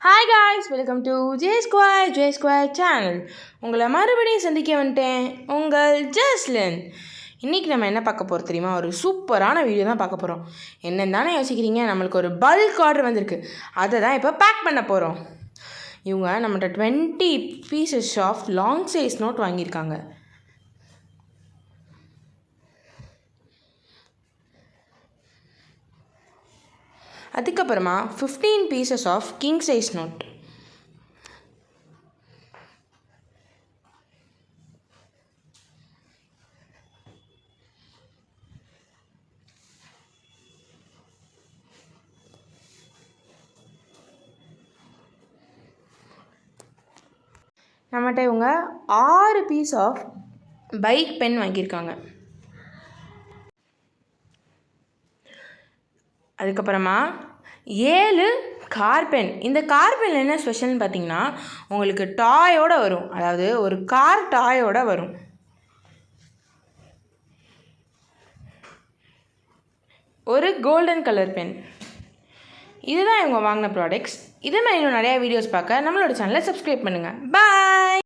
Hi guys, welcome to J square channel. உங்களை மறுபடியும் சந்திக்க வந்துட்டேன், உங்கள் ஜஸ்லின். இன்றைக்கி நம்ம என்ன பார்க்க போகிறோம் தெரியுமா? ஒரு சூப்பரான வீடியோ தான் பார்க்க போகிறோம். என்னென்னு தானே யோசிக்கிறீங்க? நம்மளுக்கு ஒரு பல்க் ஆர்டர் வந்திருக்கு, அதை தான் இப்போ பேக் பண்ண போகிறோம். இவங்க நம்மகிட்ட 20 pieces of long size note வாங்கியிருக்காங்க. அதுக்கப்புறமா 15 pieces of king size note. நம்மகிட்ட இவங்க 6 பீஸ் ஆஃப் பைக் பென் வாங்கியிருக்காங்க. அதுக்கப்புறமா 7 கார் பென். இந்த கார் பென் என்ன ஸ்பெஷல்னு பார்த்தீங்கன்னா, உங்களுக்கு டாயோடு வரும், அதாவது ஒரு கார் டாயோடு வரும். ஒரு கோல்டன் கலர் பென். இதுதான் இவங்க வாங்கின ப்ராடக்ட்ஸ். இதே மாதிரி இன்னும் நிறையா வீடியோஸ் பார்க்க நம்மளோட சேனலை சப்ஸ்கிரைப் பண்ணுங்கள். பாய்.